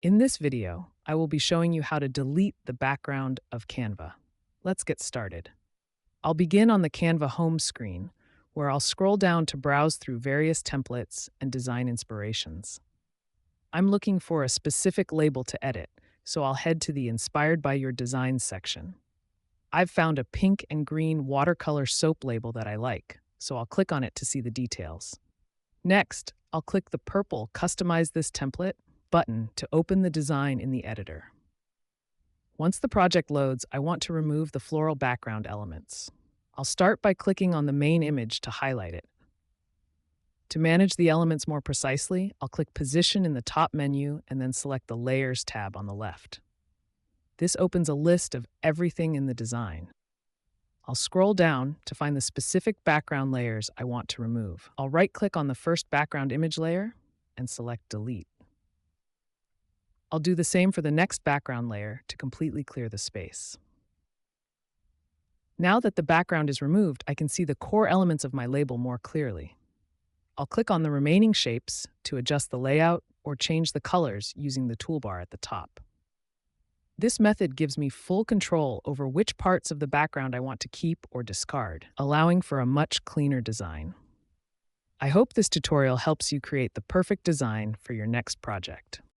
In this video, I will be showing you how to delete the background of Canva. Let's get started. I'll begin on the Canva home screen, where I'll scroll down to browse through various templates and design inspirations. I'm looking for a specific label to edit, so I'll head to the Inspired by Your Designs section. I've found a pink and green watercolor soap label that I like, so I'll click on it to see the details. Next, I'll click the purple Customize this template button to open the design in the editor. Once the project loads, I want to remove the floral background elements. I'll start by clicking on the main image to highlight it. To manage the elements more precisely, I'll click Position in the top menu and then select the Layers tab on the left. This opens a list of everything in the design. I'll scroll down to find the specific background layers I want to remove. I'll right-click on the first background image layer and select Delete. I'll do the same for the next background layer to completely clear the space. Now that the background is removed, I can see the core elements of my label more clearly. I'll click on the remaining shapes to adjust the layout or change the colors using the toolbar at the top. This method gives me full control over which parts of the background I want to keep or discard, allowing for a much cleaner design. I hope this tutorial helps you create the perfect design for your next project.